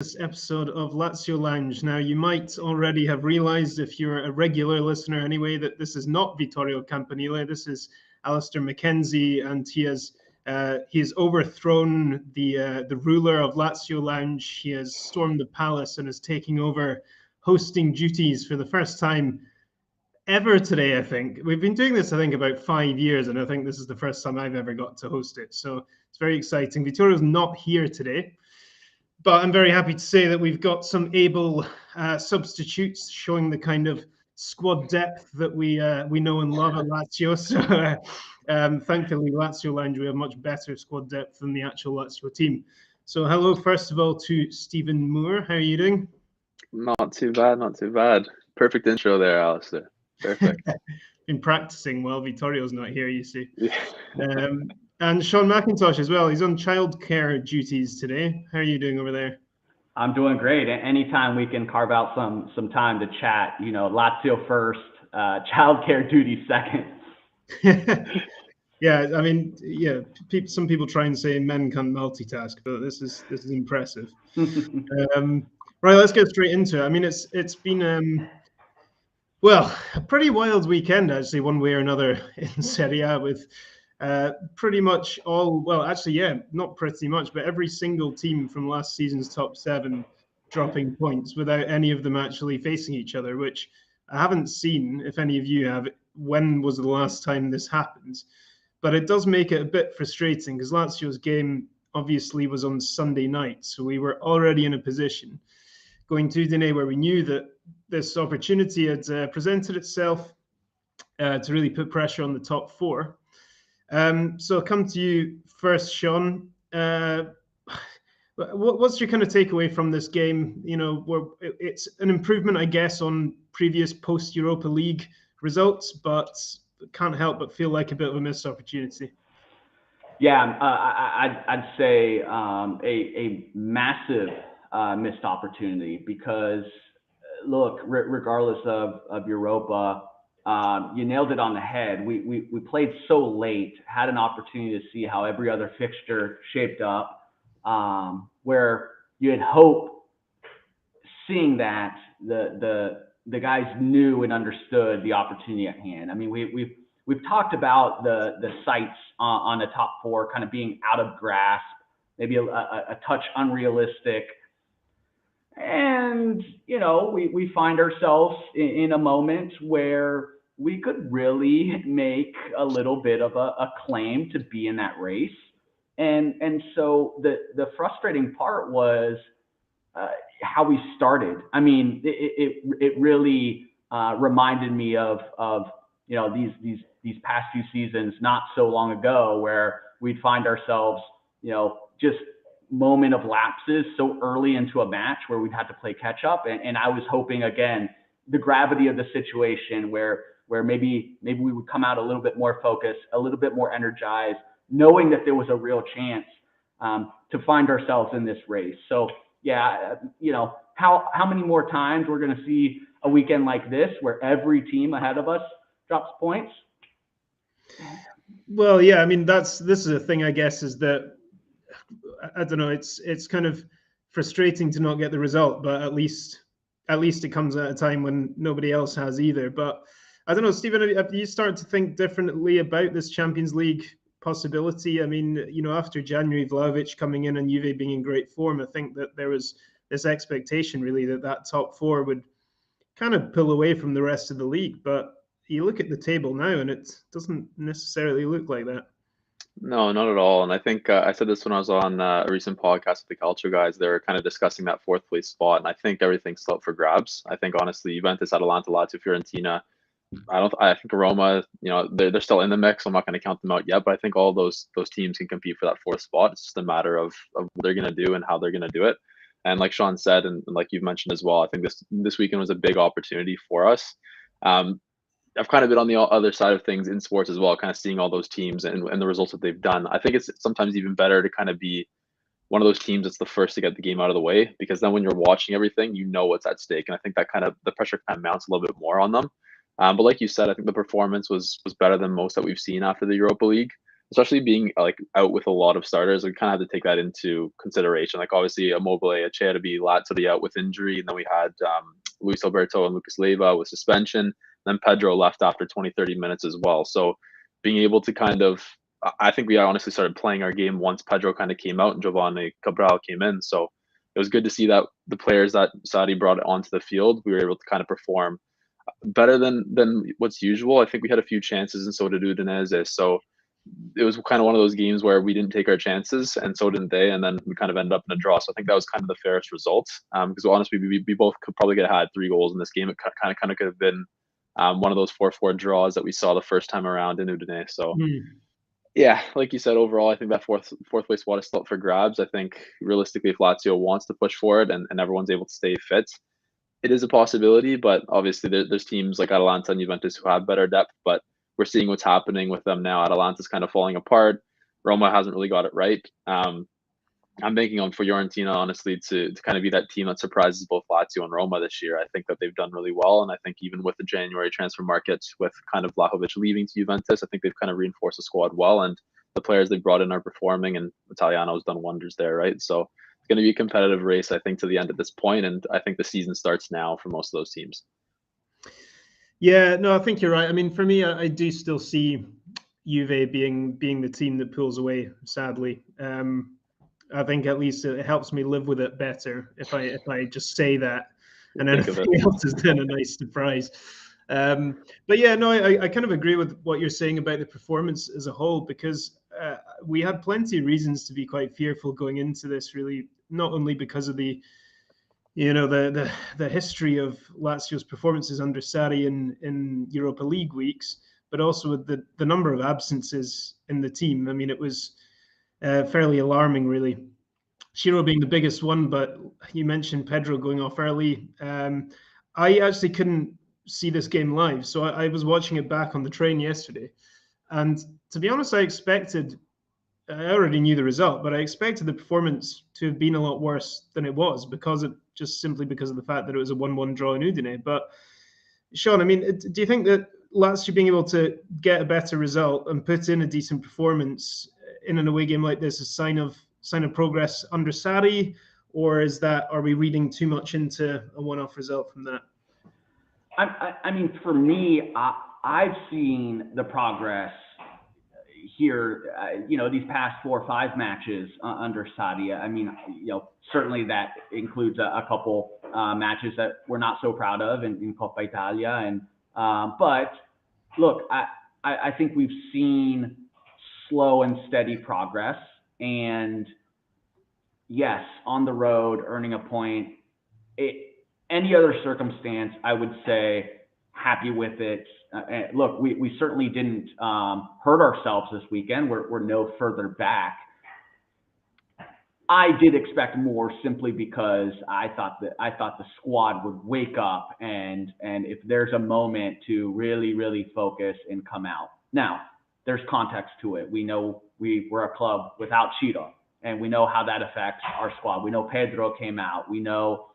this episode of Lazio Lounge. Now, you might already have realised, if you're a regular listener anyway, that this is not Vittorio Campanile. This is Alistair Mackenzie, and he has overthrown the ruler of Lazio Lounge. He has stormed the palace and is taking over hosting duties for the first time ever today. I think we've been doing this, I think, about 5 years, and I think this is the first time I've ever got to host it. So it's very exciting. Vittorio's not here today, but I'm very happy to say that we've got some able substitutes showing the kind of squad depth that we know and love at Lazio. So thankfully, Lazio Lounge, we have much better squad depth than the actual Lazio team. So hello, first of all, to Stephen Moore. How are you doing? Not too bad, not too bad. Perfect intro there, Alistair. Perfect. Been practicing while Vittorio's not here, you see. Yeah. And Sean McIntosh as well. He's on childcare duties today. How are you doing over there? I'm doing great. Anytime we can carve out some time to chat, Lazio first, childcare duties second. Yeah, I mean, yeah. Some people try and say men can't multitask, but this is impressive. Right, let's get straight into it. I mean, it's been well, a pretty wild weekend actually, one way or another in Serie A, with pretty much all, well, actually, yeah, not pretty much, but every single team from last season's top seven dropping points without any of them actually facing each other, which I haven't seen. If any of you have, when was the last time this happened? But it does make it a bit frustrating because Lazio's game obviously was on Sunday night, so we were already in a position going to Udinese where we knew that this opportunity had presented itself to really put pressure on the top four. So I'll come to you first, Sean. What's your kind of takeaway from this game? Where it's an improvement, I guess, on previous post-Europa League results, but can't help but feel like a bit of a missed opportunity. Yeah, I'd say a massive missed opportunity because, look, regardless of Europa, you nailed it on the head. We played so late, had an opportunity to see how every other fixture shaped up, where you had hope, seeing that the guys knew and understood the opportunity at hand. I mean, we've talked about the sights on the top four kind of being out of grasp, maybe a touch unrealistic. And, we find ourselves in a moment where we could really make a little bit of a claim to be in that race. And so the frustrating part was how we started. I mean, it really reminded me of these past few seasons not so long ago where we'd find ourselves, just moment of lapses so early into a match where we'd have to play catch up. And I was hoping, again, the gravity of the situation where maybe we would come out a little bit more focused, a little bit more energized, knowing that there was a real chance to find ourselves in this race. So yeah, how many more times we're going to see a weekend like this where every team ahead of us drops points? Well, yeah, I mean, this is a thing, I guess, is that I don't know. It's kind of frustrating to not get the result, but at least it comes at a time when nobody else has either. But I don't know, Stephen, have you started to think differently about this Champions League possibility? I mean, after January, Vlahovic coming in and Juve being in great form, I think that there was this expectation really that top four would kind of pull away from the rest of the league. But you look at the table now, and it doesn't necessarily look like that. No, not at all. And I think I said this when I was on a recent podcast with the Culture guys. They were kind of discussing that fourth place spot, and I think everything's still up for grabs. I think honestly, Juventus, Atalanta, Lazio, Fiorentina. I think Roma, they're still in the mix. I'm not going to count them out yet, but I think all those teams can compete for that fourth spot. It's just a matter of what they're going to do and how they're going to do it. And like Sean said, and like you've mentioned as well, I think this weekend was a big opportunity for us. I've kind of been on the other side of things in sports as well, kind of seeing all those teams and the results that they've done. I think it's sometimes even better to kind of be one of those teams that's the first to get the game out of the way, because then when you're watching everything, you know what's at stake. And I think that the pressure kind of mounts a little bit more on them. But like you said, I think the performance was better than most that we've seen after the Europa League. especially being like out with a lot of starters, we kind of had to take that into consideration. Like obviously, Immobile, Acerbi, Lazzari out with injury, and then we had Luis Alberto and Lucas Leiva with suspension. Then Pedro left after 20, 30 minutes as well. So being able to kind of, I think we honestly started playing our game once Pedro kind of came out and Giovanni Cabral came in. So it was good to see that the players that Sadi brought onto the field, we were able to kind of perform better than what's usual. I think we had a few chances, and so did Udinese. So it was kind of one of those games where we didn't take our chances, and so didn't they. And then we kind of ended up in a draw. So I think that was kind of the fairest result. Because honestly, we both could probably get had 3 goals in this game. It kind of could have been one of those 4-4 draws that we saw the first time around in Udinese. So. Yeah, like you said, overall, I think that fourth place spot is still up for grabs. I think realistically, if Lazio wants to push forward and everyone's able to stay fit, it is a possibility. But obviously, there's teams like Atalanta and Juventus who have better depth. But we're seeing what's happening with them now. Atalanta's kind of falling apart. Roma hasn't really got it right. I'm banking on Fiorentina, honestly, to kind of be that team that surprises both Lazio and Roma this year. I think that they've done really well. And I think even with the January transfer market, with kind of Vlahovic leaving to Juventus, I think they've kind of reinforced the squad well. And the players they've brought in are performing, and Italiano's done wonders there, right? So it's going to be a competitive race, I think, to the end at this point. And I think the season starts now for most of those teams. Yeah, no, I think you're right. I mean, for me, I do still see Juve being the team that pulls away, sadly. I think at least it helps me live with it better if I just say that, and anything else is then a nice surprise. But yeah, no, I kind of agree with what you're saying about the performance as a whole, because we had plenty of reasons to be quite fearful going into this, really, not only because of the history of Lazio's performances under Sarri in Europa League weeks, but also with the number of absences in the team. I mean, it was fairly alarming, really. Shiro being the biggest one, but you mentioned Pedro going off early. I actually couldn't see this game live, so I was watching it back on the train yesterday. And to be honest, I already knew the result, but I expected the performance to have been a lot worse than it was, simply because of the fact that it was a 1-1 draw in Udine. But Sean, I mean, do you think that Lazio being able to get a better result and put in a decent performance in an away game like this is sign of progress under Sarri, or are we reading too much into a one-off result from that? I mean, for me, I've seen the progress here, these past 4 or 5 matches under Sarri. I mean, certainly that includes a couple matches that we're not so proud of in Coppa Italia. But look, I think we've seen slow and steady progress. And yes, on the road, earning a point. Any other circumstance, I would say happy with it. Look, we certainly didn't hurt ourselves this weekend. We're no further back. I did expect more, simply because I thought the squad would wake up and if there's a moment to really, really focus and come out. Now, there's context to it. We know we're a club without Ciro, and we know how that affects our squad. We know Pedro came out. We know,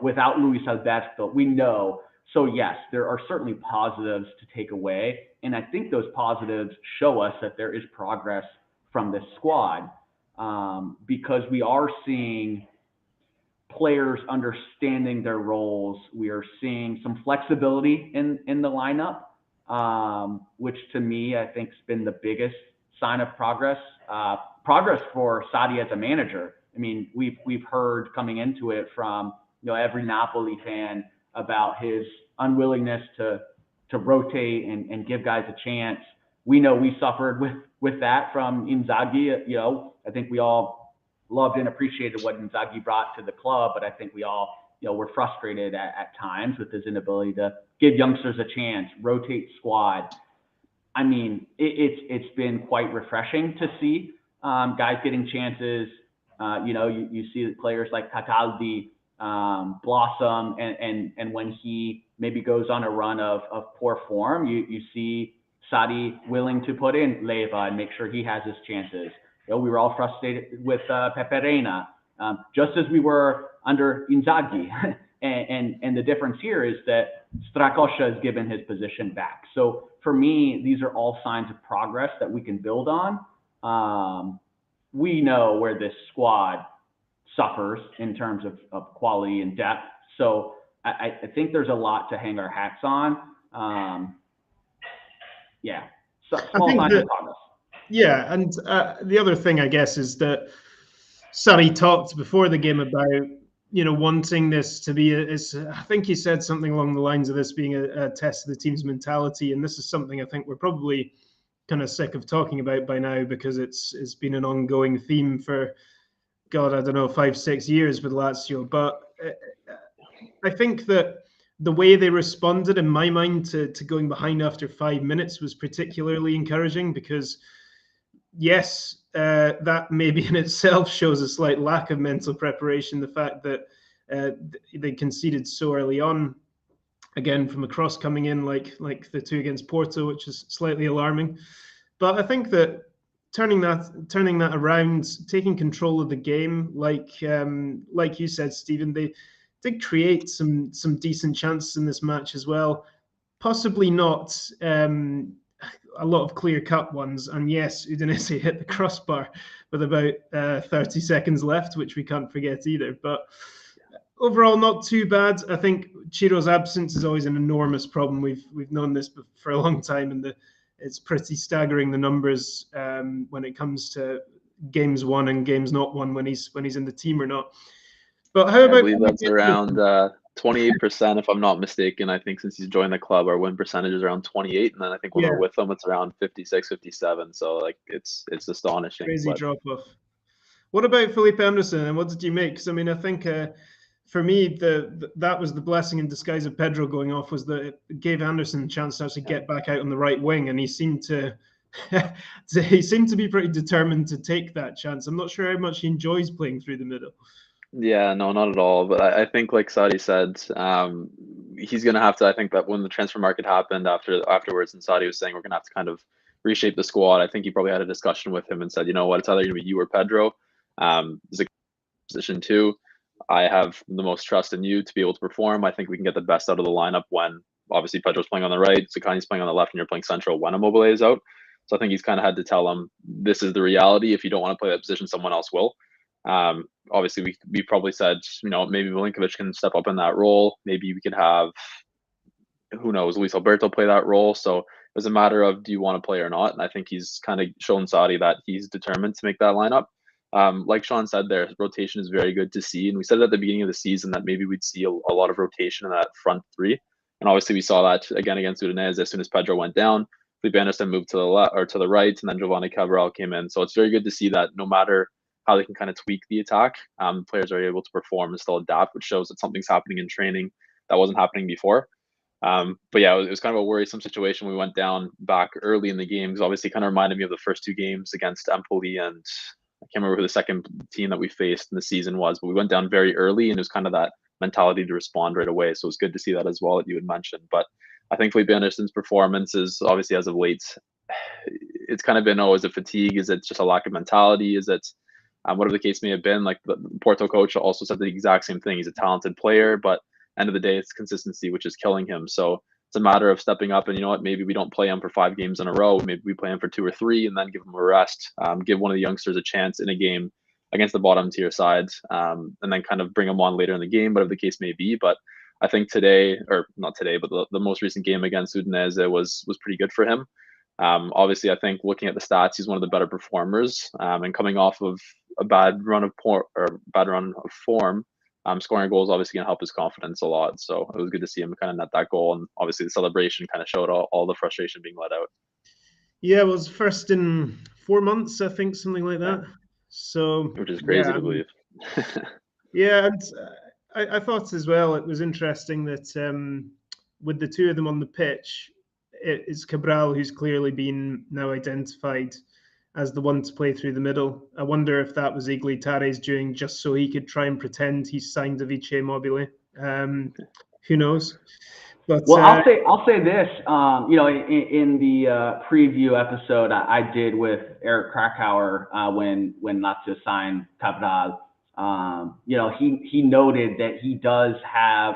without Luis Alberto, we know. So yes, there are certainly positives to take away. And I think those positives show us that there is progress from this squad, because we are seeing players understanding their roles. We are seeing some flexibility in the lineup, which to me, I think, has been the biggest sign of progress. Progress for Sarri as a manager. I mean, we've heard coming into it from every Napoli fan about his unwillingness to rotate and give guys a chance. We know we suffered with that from Inzaghi. I think we all loved and appreciated what Inzaghi brought to the club, but I think we all were frustrated at times with his inability to give youngsters a chance, rotate squad. I mean, it's been quite refreshing to see guys getting chances. You see players like Cataldi blossom, and when he maybe goes on a run of poor form, you see Sarri willing to put in Leiva and make sure he has his chances. We were all frustrated with Pepe Reina, just as we were under Inzaghi. And the difference here is that Strakosha has given his position back. So for me, these are all signs of progress that we can build on. We know where this squad suffers in terms of quality and depth. So I think there's a lot to hang our hats on. So small signs of progress. Yeah, and the other thing, I guess, is that Sarri talked before the game about, wanting this to be, I think he said something along the lines of this being a test of the team's mentality. And this is something I think we're probably kind of sick of talking about by now, because it's been an ongoing theme for, God, I don't know, 5-6 years with Lazio. But I think that the way they responded, in my mind, to going behind after 5 minutes was particularly encouraging, because yes, that maybe in itself shows a slight lack of mental preparation. The fact that they conceded so early on, again from a cross coming in, like the two against Porto, which is slightly alarming. But I think that turning that around, taking control of the game, like you said, Stephen, they did create some decent chances in this match as well. Possibly not a lot of clear-cut ones. And yes, Udinese hit the crossbar with about 30 seconds left, which we can't forget either. But overall, not too bad. I think Chiro's absence is always an enormous problem. We've known this for a long time, and it's pretty staggering, the numbers when it comes to games won and games not won, when he's in the team or not. But how about? I believe that's around 28%, if I'm not mistaken. I think since he's joined the club, our win percentage is around 28, and then I think when we're with him, it's around 56, 57. So like it's astonishing. Crazy drop off. What about Felipe Anderson, and what did you make? Because I mean, I think for me, that was the blessing in disguise of Pedro going off, was that it gave Anderson a chance to actually get back out on the right wing, and he seemed to be pretty determined to take that chance. I'm not sure how much he enjoys playing through the middle. Yeah, no, not at all. But I think, like Sadi said, he's going to have to. I think that when the transfer market happened afterwards, and Sadi was saying we're going to have to kind of reshape the squad. I think he probably had a discussion with him and said, you know what, it's either going to be you or Pedro. There's a position too. I have the most trust in you to be able to perform. I think we can get the best out of the lineup when obviously Pedro's playing on the right, Zaccagni's playing on the left, and you're playing central when Immobile is out. So I think he's kind of had to tell him this is the reality. If you don't want to play that position, someone else will. Obviously, we probably said, maybe Milinkovic can step up in that role. Maybe we could have, who knows, Luis Alberto play that role. So it was a matter of, do you want to play or not? And I think he's kind of shown Sadi that he's determined to make that lineup. Like Sean said there, rotation is very good to see. And we said at the beginning of the season that maybe we'd see a lot of rotation in that front three. And obviously we saw that again against Udinese. As soon as Pedro went down, Felipe Anderson moved to the left or to the right, and then Giovanni Cabral came in. So it's very good to see that no matter how they can kind of tweak the attack, players are able to perform and still adapt, which shows that something's happening in training that wasn't happening before. But yeah, it was kind of a worrisome situation. We went down back early in the game, because obviously it kind of reminded me of the first two games against Empoli, and I can't remember who the second team that we faced in the season was, but we went down very early, and it was kind of that mentality to respond right away. So it's good to see that as well that you had mentioned. But I think Felipe Anderson's performance is obviously, as of late, it's kind of been, is it fatigue? Is it just a lack of mentality? Is it whatever the case may have been? Like the Porto coach also said the exact same thing. He's a talented player, but end of the day, it's consistency which is killing him. So it's a matter of stepping up, and you know what, maybe we don't play him for 5 games in a row. Maybe we play him for 2 or 3 and then give him a rest, give one of the youngsters a chance in a game against the bottom tier sides, and then kind of bring him on later in the game, whatever the case may be. But I think today, or not today, but the most recent game against Udinese was pretty good for him. Obviously, I think looking at the stats, he's one of the better performers, and coming off of a bad run of form, scoring goals obviously going to help his confidence a lot. So it was good to see him kind of net that goal, and obviously the celebration kind of showed all the frustration being let out. Yeah, it was first in 4 months, I think, something like that. So which is crazy to believe. Yeah, and I thought as well it was interesting that with the two of them on the pitch, it's Cabral who's clearly been now identified as the one to play through the middle. I wonder if that was Iglitare's doing just so he could try and pretend he's signed Davice Immobile. Who knows? But, well, I'll say this. In the preview episode I did with Eric Krakauer when Lazio signed Cabral, he noted that he does have,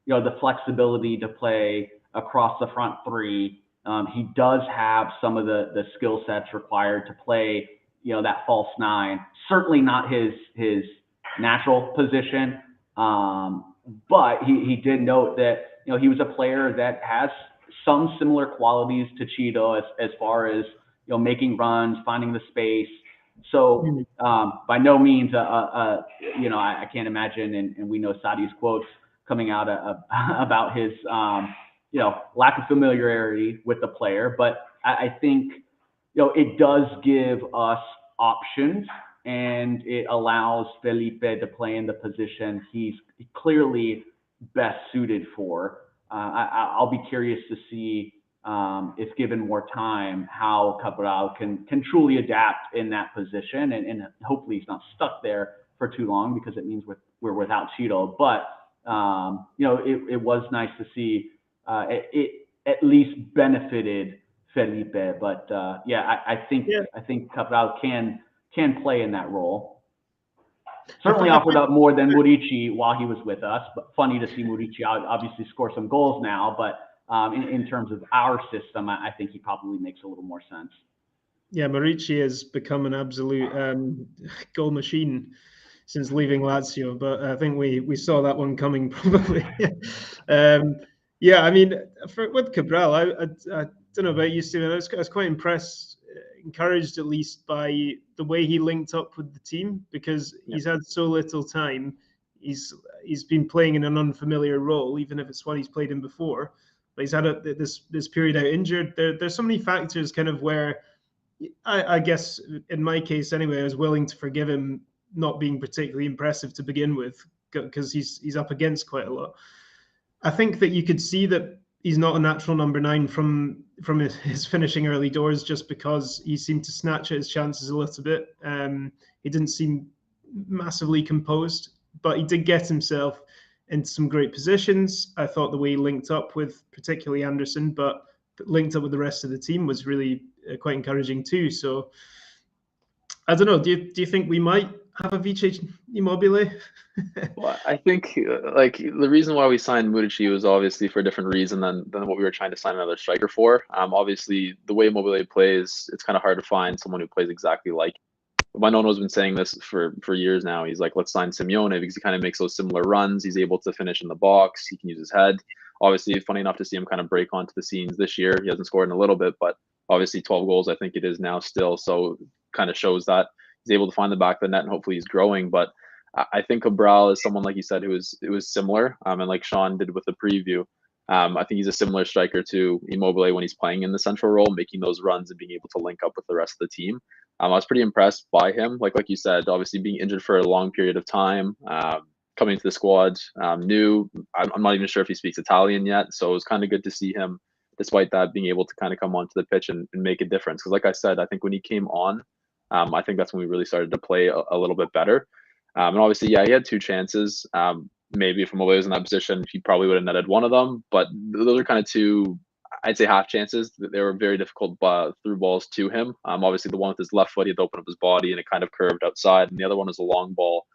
the flexibility to play across the front three. He does have some of the skill sets required to play, that false nine. Certainly not his natural position, but he did note that he was a player that has some similar qualities to Cheeto as far as making runs, finding the space. So by no means, I can't imagine, and we know Sadi's quotes coming out about his lack of familiarity with the player, but I think it does give us options, and it allows Felipe to play in the position he's clearly best suited for. I'll be curious to see, if given more time, how Cabral can truly adapt in that position, and hopefully he's not stuck there for too long, because it means we're without Cheeto. But it was nice to see it at least benefited Felipe. But I think Cabral can play in that role. Certainly offered up more than Murici while he was with us, but funny to see Murici obviously score some goals now. But in terms of our system, I think he probably makes a little more sense. Yeah, Murici has become an absolute goal machine since leaving Lazio, but I think we saw that one coming probably. I mean, with Cabral, I don't know about you, Stephen. I was quite encouraged at least by the way he linked up with the team, because he's had so little time. He's been playing in an unfamiliar role, even if it's one he's played in before. But he's had this period out injured. There's so many factors kind of where I guess in my case anyway, I was willing to forgive him not being particularly impressive to begin with, because he's up against quite a lot. I think that you could see that he's not a natural number 9 from his finishing early doors, just because he seemed to snatch at his chances a little bit. He didn't seem massively composed, but he did get himself into some great positions. I thought the way he linked up with particularly Anderson, but linked up with the rest of the team was really quite encouraging too. So I don't know. Do you think we might have a Vice Immobile? Well, I think the reason why we signed Murici was obviously for a different reason than what we were trying to sign another striker for. Obviously, the way Immobile plays, it's kind of hard to find someone who plays exactly like him. Manono's been saying this for years now. He's like, let's sign Simeone, because he kind of makes those similar runs. He's able to finish in the box. He can use his head. Obviously, funny enough to see him kind of break onto the scenes this year. He hasn't scored in a little bit, but obviously 12 goals, I think it is now still. So kind of shows that he's able to find the back of the net, and hopefully he's growing. But I think Cabral is someone, like you said, it was similar. And like Sean did with the preview, I think he's a similar striker to Immobile when he's playing in the central role, making those runs and being able to link up with the rest of the team. I was pretty impressed by him. Like you said, obviously being injured for a long period of time, coming into the squad, new. I'm not even sure if he speaks Italian yet. So it was kind of good to see him, despite that, being able to kind of come onto the pitch and make a difference. Because like I said, I think when he came on, I think that's when we really started to play a little bit better. And obviously, he had 2 chances. Maybe if Immobile was in that position, he probably would have netted one of them. But those are kind of 2, I'd say, half chances. They were very difficult through balls to him. Obviously, the one with his left foot, he had to open up his body, and it kind of curved outside. And the other one was a long ball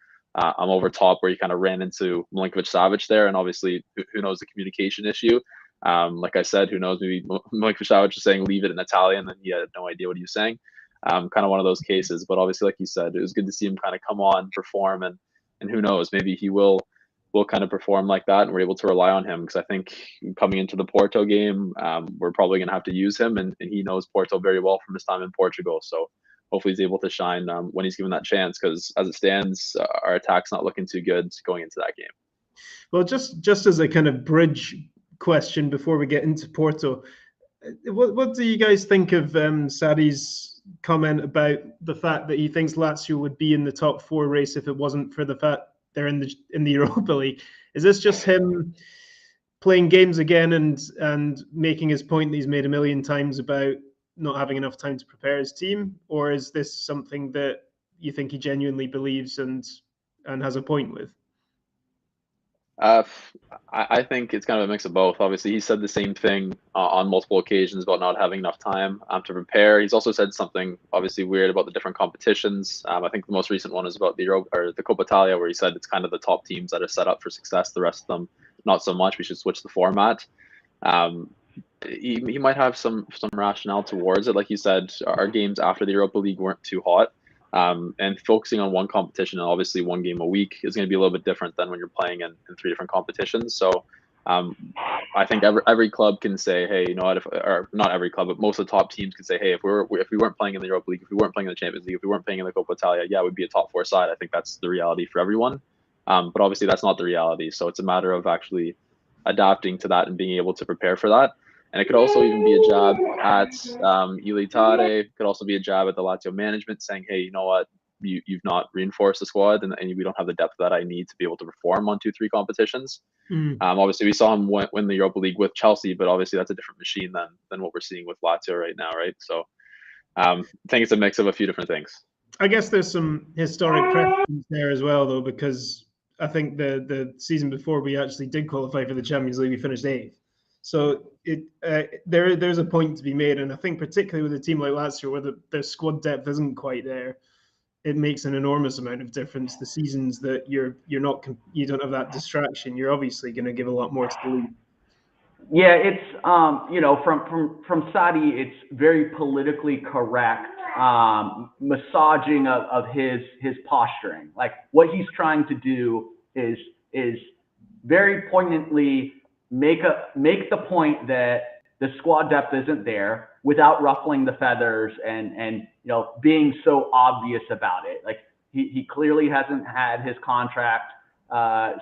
over top, where he kind of ran into Milinkovic-Savic there. And obviously, who knows, the communication issue. Like I said, who knows, maybe Milinkovic-Savic was saying leave it in Italian, and he had no idea what he was saying. Kind of one of those cases. But obviously, like you said, it was good to see him kind of come on, perform, and who knows, maybe he will kind of perform like that, and we're able to rely on him, because I think coming into the Porto game, we're probably going to have to use him, and he knows Porto very well from his time in Portugal. So hopefully he's able to shine when he's given that chance, because as it stands, our attack's not looking too good going into that game. Well, just as a kind of bridge question before we get into Porto, what do you guys think of Sadi's comment about the fact that he thinks Lazio would be in the top 4 race if it wasn't for the fact they're in the Europa League? Is this just him playing games again and making his point that he's made a million times about not having enough time to prepare his team, or is this something that you think he genuinely believes and has a point with? Uh, I think it's kind of a mix of both. Obviously, he said the same thing on multiple occasions about not having enough time to prepare. He's also said something obviously weird about the different competitions. I think the most recent one is about the Coppa Italia, where he said it's kind of the top teams that are set up for success. The rest of them, not so much. We should switch the format. Um, he might have some rationale towards it. Like you said, our games after the Europa League weren't too hot. And focusing on one competition and obviously one game a week is going to be a little bit different than when you're playing in three different competitions. So I think every club can say, hey, you know what, or not every club, but most of the top teams can say, hey, if we weren't playing in the Europa League, if we weren't playing in the Champions League, if we weren't playing in the Coppa Italia, yeah, we'd be a top four side. I think that's the reality for everyone. But obviously that's not the reality. So it's a matter of actually adapting to that and being able to prepare for that. And it could also even be a jab at Ilitare. It could also be a jab at the Lazio management saying, hey, you know what, you've not reinforced the squad and we don't have the depth that I need to be able to perform on 2-3 competitions. Obviously, we saw him win the Europa League with Chelsea, but obviously that's a different machine than what we're seeing with Lazio right now, right? So I think it's a mix of a few different things. I guess there's some historic precedence there as well, though, because I think the season before we actually did qualify for the Champions League, we finished 8th. So there's a point to be made, and I think particularly with a team like Lazio, where the squad depth isn't quite there, it makes an enormous amount of difference. The seasons that you don't have that distraction, you're obviously going to give a lot more to the league. Yeah, it's from Sadi, it's very politically correct massaging of his posturing. Like what he's trying to do is very poignantly make the point that the squad depth isn't there without ruffling the feathers and being so obvious about it. Like he clearly hasn't had his contract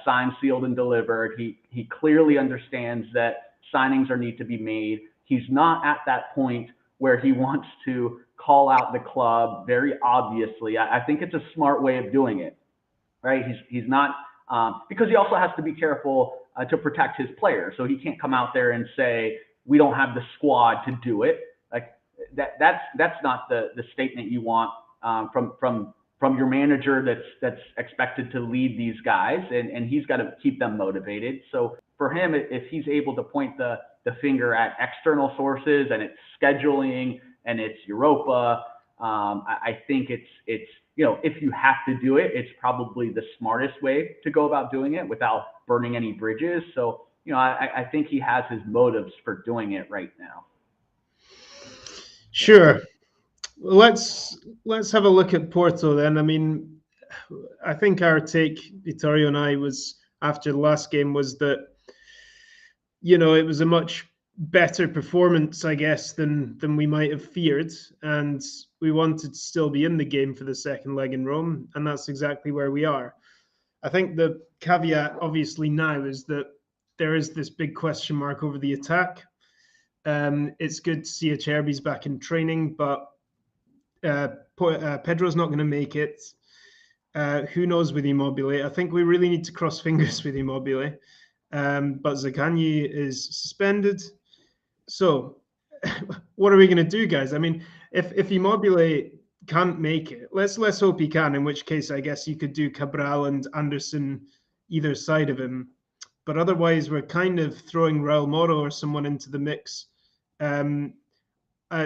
signed, sealed, and delivered. He clearly understands that signings need to be made. He's not at that point where he wants to call out the club very obviously. I think it's a smart way of doing it, right? He's not because he also has to be careful to protect his players. So he can't come out there and say we don't have the squad to do it. Like that's not the statement you want from your manager that's expected to lead these guys, and he's got to keep them motivated. So for him, if he's able to point the finger at external sources and it's scheduling and it's Europa, I think it's if you have to do it, it's probably the smartest way to go about doing it without burning any bridges. So I think he has his motives for doing it right now. Sure. Let's have a look at Porto then. I mean, I think our take, Vittorio and I, was after the last game was that it was a much better performance, I guess, than we might have feared, and we wanted to still be in the game for the second leg in Rome, and that's exactly where we are. I think the caveat, obviously, now is that there is this big question mark over the attack. It's good to see Acerbi's back in training, but Pedro's not going to make it. Who knows with Immobile? I think we really need to cross fingers with Immobile. But Zaccagni is suspended. So what are we going to do, guys? I mean, if Immobile can't make it, let's hope he can, in which case I guess you could do Cabral and Anderson either side of him. But otherwise, we're kind of throwing Raul Moro or someone into the mix.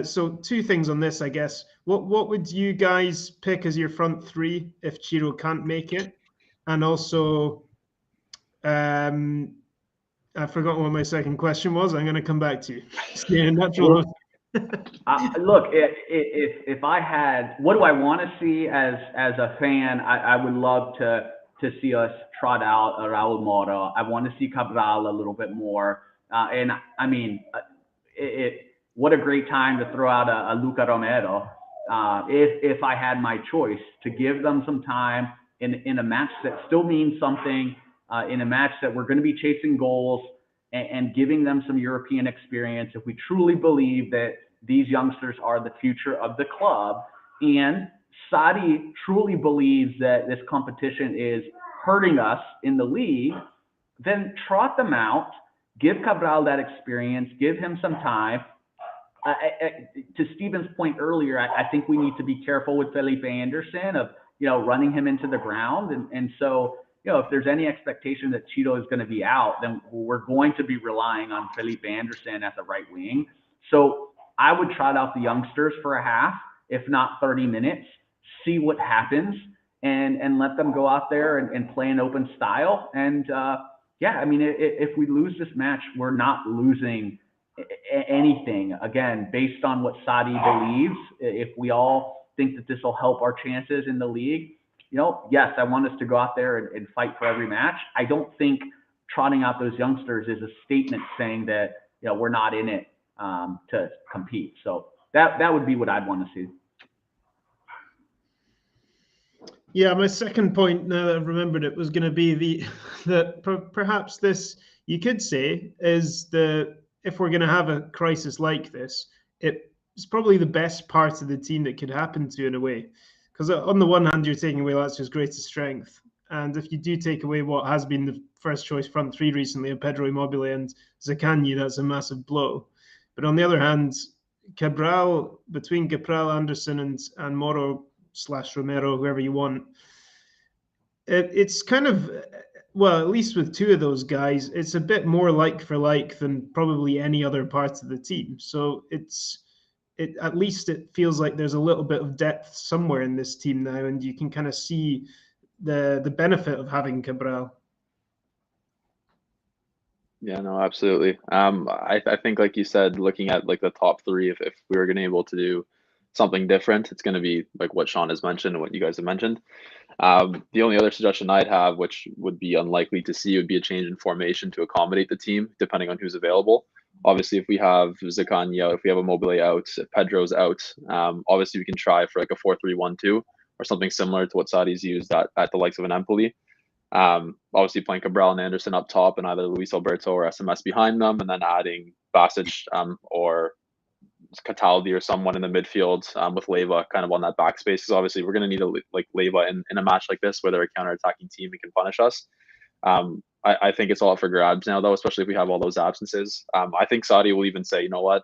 So two things on this, I guess. What would you guys pick as your front three if Chiro can't make it? And also, I've forgotten what my second question was. I'm going to come back to you. Yeah, natural. Look, if I had, what do I want to see as a fan? I would love to see us trot out Raul Moro. I want to see Cabral a little bit more. And I mean, what a great time to throw out a Luca Romero. If I had my choice to give them some time in a match that still means something, in a match that we're going to be chasing goals and giving them some European experience, if we truly believe that these youngsters are the future of the club, and Sadi truly believes that this competition is hurting us in the league, then trot them out, give Cabral that experience, give him some time. To Stephen's point earlier, I think we need to be careful with Felipe Anderson of running him into the ground, and so if there's any expectation that Cheeto is going to be out, then we're going to be relying on Felipe Anderson at the right wing. So I would trot out the youngsters for a half, if not 30 minutes, see what happens, and let them go out there and play an open style. And yeah, I mean, if we lose this match, we're not losing anything. Again, based on what Sadi believes, if we all think that this will help our chances in the league, yes, I want us to go out there and fight for every match. I don't think trotting out those youngsters is a statement saying that, we're not in it to compete. So that would be what I'd want to see. Yeah, my second point, now that I've remembered it, was going to be that perhaps this, you could say, is if we're going to have a crisis like this, it's probably the best part of the team that could happen to in a way. Because on the one hand, you're taking away Lazio's greatest strength. And if you do take away what has been the first choice front three recently of Pedro Immobile and Zaccagni, that's a massive blow. But on the other hand, between Cabral, Anderson, and Moro/Romero, whoever you want, it's kind of, well, at least with two of those guys, it's a bit more like for like than probably any other parts of the team. So at least it feels like there's a little bit of depth somewhere in this team now, and you can kind of see the benefit of having Cabral. Yeah, no, absolutely. I think, like you said, looking at like the top three, if we were going to be able to do something different, it's going to be like what Sean has mentioned and what you guys have mentioned. The only other suggestion I'd have, which would be unlikely to see, would be a change in formation to accommodate the team, depending on who's available. Obviously, if we have Zaccagni out, if we have Immobile out, if Pedro's out, obviously we can try for like a 4-3-1-2 or something similar to what Sadi's used at the likes of an Empoli. Obviously playing Cabral and Anderson up top and either Luis Alberto or SMS behind them, and then adding Basic or Cataldi or someone in the midfield with Leva kind of on that back space, because obviously we're going to need Leva in a match like this where they're a counter-attacking team and can punish us. I think it's all up for grabs now, though, especially if we have all those absences. I think Sadi will even say, you know what,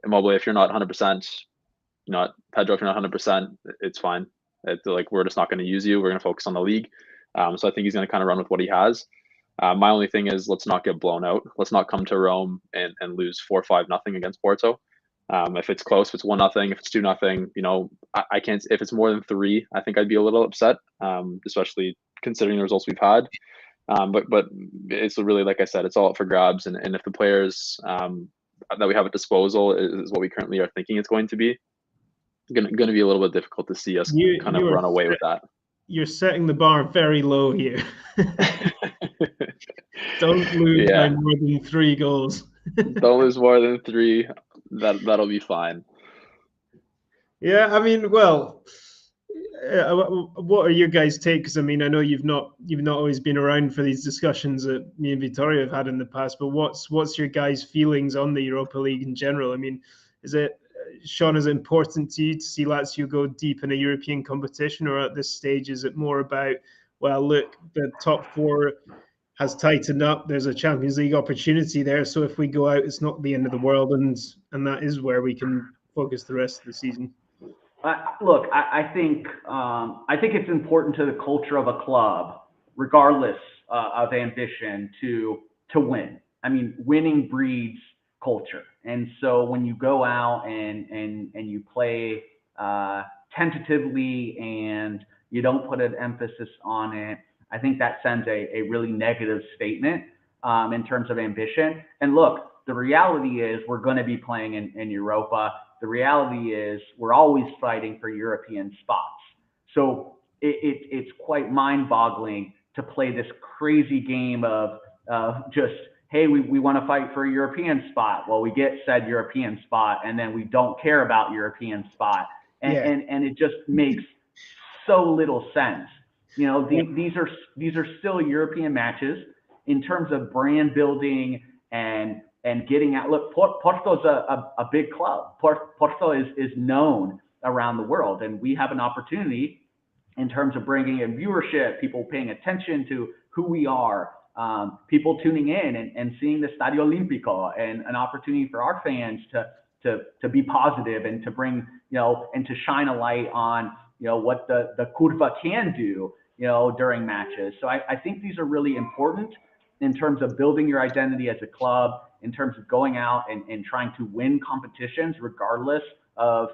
Immobile, if you're not 100%, not Pedro, if you're not 100%, it's fine. We're just not going to use you. We're going to focus on the league. So I think he's going to kind of run with what he has. My only thing is, let's not get blown out. Let's not come to Rome and lose 4-5-0 against Porto. If it's close, if it's 1-0, if it's 2-0, I can't. If it's more than 3, I think I'd be a little upset, especially considering the results we've had. But it's really, like I said, it's all up for grabs. And if the players that we have at disposal is what we currently are thinking it's going to be, going to be a little bit difficult to see us kind of run away with that. You're setting the bar very low here. Don't lose by more than 3 goals. Don't lose more than 3. That'll be fine. Yeah, I mean, well, what are your guys' takes? I mean, I know you've not always been around for these discussions that me and Vittorio have had in the past, but what's your guys' feelings on the Europa League in general? I mean, Sean, is it important to you to see Lazio go deep in a European competition, or at this stage is it more about, well, look, the top 4 has tightened up, there's a Champions League opportunity there, so if we go out, it's not the end of the world, and that is where we can focus the rest of the season? Look, I think it's important to the culture of a club, regardless of ambition, to win. I mean, winning breeds culture, and so when you go out and you play tentatively and you don't put an emphasis on it, I think that sends a really negative statement in terms of ambition. And look, the reality is we're going to be playing in Europa. The reality is we're always fighting for European spots. So it's quite mind-boggling to play this crazy game of just, hey, we want to fight for a European spot. Well, we get said European spot, and then we don't care about European spot. And it just makes so little sense. These are still European matches in terms of brand building and getting out. Look, Porto is a big club. Porto is known around the world, and we have an opportunity in terms of bringing in viewership, people paying attention to who we are, people tuning in and seeing the Stadio Olimpico, and an opportunity for our fans to be positive and to bring, and to shine a light on, what the Curva can do. during matches. So I think these are really important in terms of building your identity as a club, in terms of going out and trying to win competitions regardless of,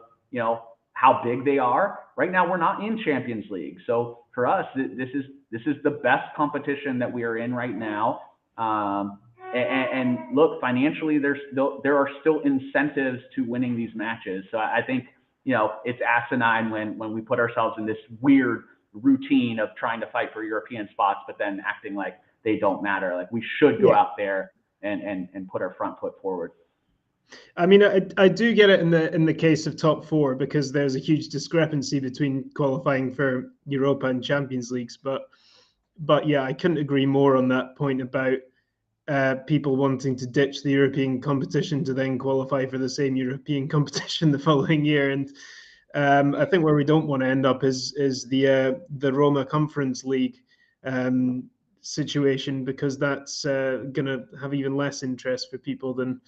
how big they are. Right now, we're not in Champions League. So for us, this is the best competition that we are in right now. And look, financially, there are still incentives to winning these matches. So I think, it's asinine when we put ourselves in this weird routine of trying to fight for European spots, but then acting like they don't matter. Like, we should go out there and put our front foot forward. I mean, I do get it in the case of top four, because there's a huge discrepancy between qualifying for Europa and Champions Leagues. But yeah, I couldn't agree more on that point about people wanting to ditch the European competition to then qualify for the same European competition the following year. And I think where we don't want to end up is the Roma Conference League situation, because that's going to have even less interest for people than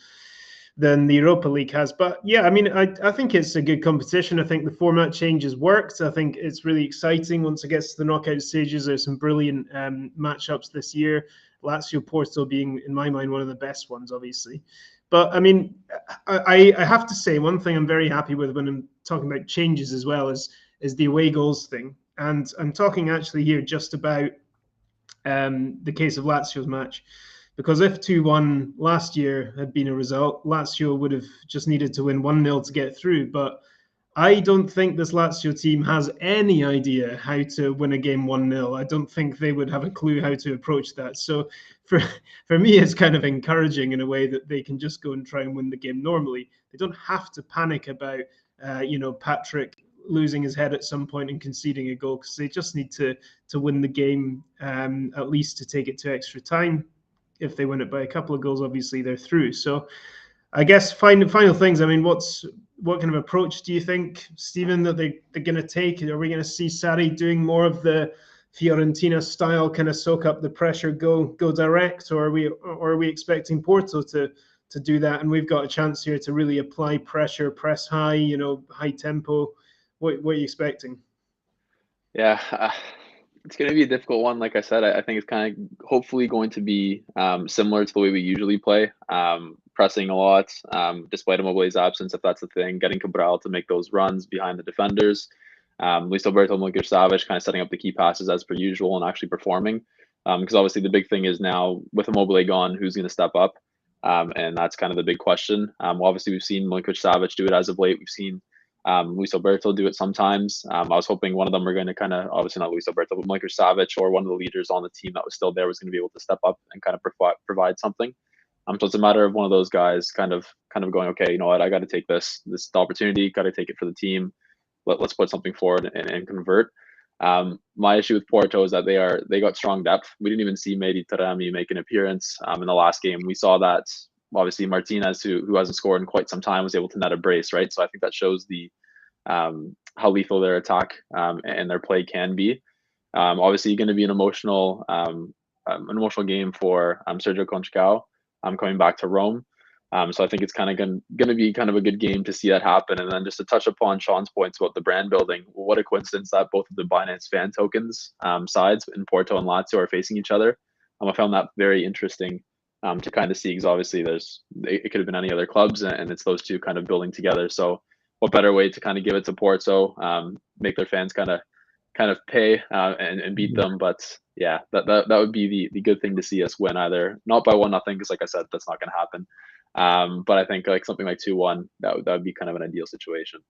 the Europa League has. But yeah, I mean, I think it's a good competition. I think the format changes worked. I think it's really exciting once it gets to the knockout stages. There's some brilliant matchups this year. Lazio Porto being, in my mind, one of the best ones, obviously. But I mean, I have to say, one thing I'm very happy with when I'm talking about changes as well is the away goals thing. And I'm talking actually here just about the case of Lazio's match. Because if 2-1 last year had been a result, Lazio would have just needed to win 1-0 to get through. But I don't think this Lazio team has any idea how to win a game 1-0. I don't think they would have a clue how to approach that. So for me, it's kind of encouraging in a way that they can just go and try and win the game normally. They don't have to panic about, Patrick losing his head at some point and conceding a goal, because they just need to win the game, at least to take it to extra time. If they win it by a couple of goals, obviously they're through. So I guess final things. I mean, what kind of approach do you think, Stephen, that they're going to take? Are we going to see Sarri doing more of the Fiorentina style, kind of soak up the pressure, go direct, or are we expecting Porto to do that? And we've got a chance here to really apply pressure, press high, high tempo. What are you expecting? Yeah, it's going to be a difficult one. Like I said, I think it's kind of hopefully going to be similar to the way we usually play, pressing a lot, despite Immobile's absence, if that's the thing, getting Cabral to make those runs behind the defenders. Luis Alberto, Milinkovic-Savic kind of setting up the key passes as per usual and actually performing. Because obviously the big thing is now with Immobile gone, who's going to step up? And that's kind of the big question. Obviously, we've seen Milinkovic-Savic do it as of late. We've seen Luis Alberto do it sometimes. I was hoping one of them were going to kind of, obviously not Luis Alberto, but Milinkovic-Savic or one of the leaders on the team that was still there was going to be able to step up and kind of provide something. So it's a matter of one of those guys kind of going, okay, you know what, I got to take this opportunity, got to take it for the team. Let's put something forward and convert. My issue with Porto is that they got strong depth. We didn't even see Mehdi Taremi make an appearance in the last game. We saw that obviously Martinez, who hasn't scored in quite some time, was able to net a brace, right? So I think that shows the how lethal their attack and their play can be. Obviously, going to be an emotional game for Sergio Conceição coming back to Rome. So I think it's kind of going to be kind of a good game to see that happen. And then just to touch upon Sean's points about the brand building, what a coincidence that both of the Binance fan tokens sides in Porto and Lazio are facing each other. I found that very interesting to kind of see, because obviously it could have been any other clubs, and it's those two kind of building together. So what better way to kind of give it to Porto, make their fans kind of pay and beat them. But yeah, that would be the good thing to see us win, either not by 1-0, because like I said, that's not going to happen. But I think like something like 2-1, that would be kind of an ideal situation.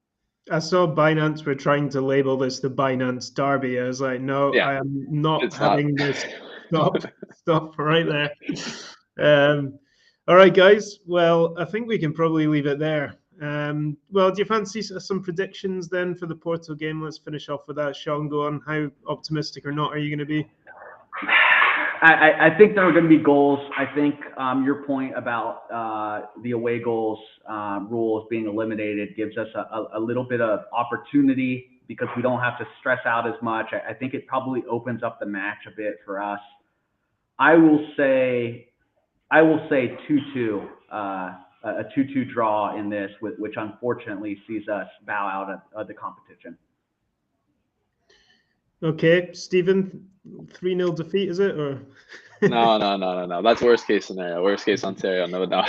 I saw Binance were trying to label this the Binance Derby. I was like, no, yeah, I am not having this. Stop right there. All right, guys. Well, I think we can probably leave it there. Well, do you fancy some predictions then for the Porto game? Let's finish off with that. Sean, go on. How optimistic or not are you going to be? I think there are going to be goals. I think your point about the away goals rules being eliminated gives us a little bit of opportunity, because we don't have to stress out as much. I think it probably opens up the match a bit for us. I will say 2-2, a 2-2 draw in this, which unfortunately sees us bow out of the competition. Okay, Stephen, 3-0 defeat, is it? Or No. That's worst case scenario. Worst case Ontario. No.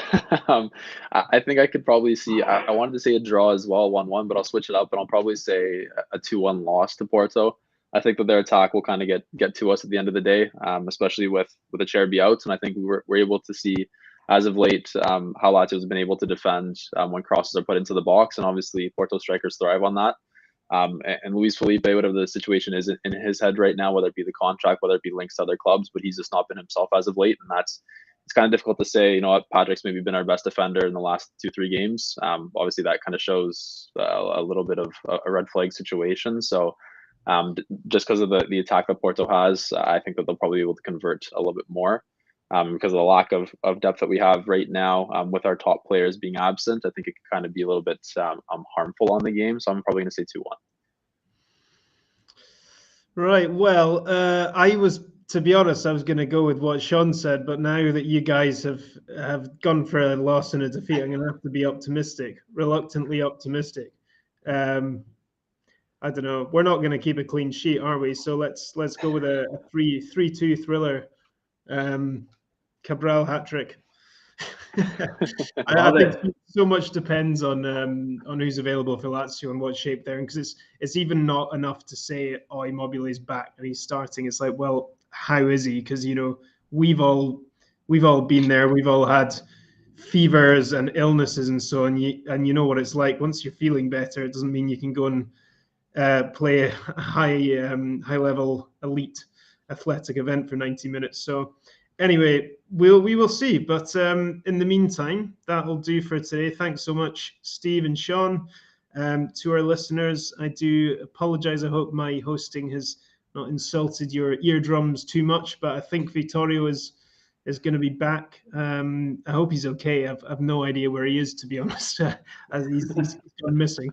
I think I could probably see. I wanted to say a draw as well, 1-1, but I'll switch it up and I'll probably say a 2-1 loss to Porto. I think that their attack will kind of get to us at the end of the day, especially with the Cherby out. And I think we're able to see as of late how Lazio has been able to defend when crosses are put into the box, and obviously Porto strikers thrive on that. And Luis Felipe, whatever the situation is in his head right now, whether it be the contract, whether it be links to other clubs, but he's just not been himself as of late. And it's kind of difficult to say, you know what, Patrick's maybe been our best defender in the last 2-3 games. Obviously that kind of shows a little bit of a red flag situation. So just because of the attack that Porto has, I think that they'll probably be able to convert a little bit more. Because of the lack of depth that we have right now, with our top players being absent, I think it could kind of be a little bit harmful on the game. So I'm probably going to say 2-1. Right. Well, to be honest, I was going to go with what Sean said, but now that you guys have gone for a loss and a defeat, I'm going to have to be optimistic, reluctantly optimistic. I don't know. We're not going to keep a clean sheet, are we? So let's go with a 3-2 thriller. Cabral hat trick. I think so much depends on who's available for Lazio and what shape they're in, because it's even not enough to say, oh, Immobile's back and he's starting. It's like, well, how is he? Because we've all been there. We've all had fevers and illnesses and so on. And you know what it's like. Once you're feeling better, it doesn't mean you can go and play a high level elite athletic event for 90 minutes. So anyway, we will see. But in the meantime, that'll do for today. Thanks so much, Steve and Sean. To our listeners, I do apologize. I hope my hosting has not insulted your eardrums too much, but I think Vittorio is going to be back. I hope he's okay. I've no idea where he is, to be honest, as he's gone missing.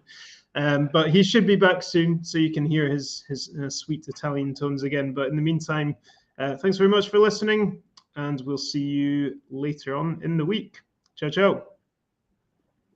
But he should be back soon, so you can hear his sweet Italian tones again. But in the meantime, thanks very much for listening, and we'll see you later on in the week. Ciao, ciao.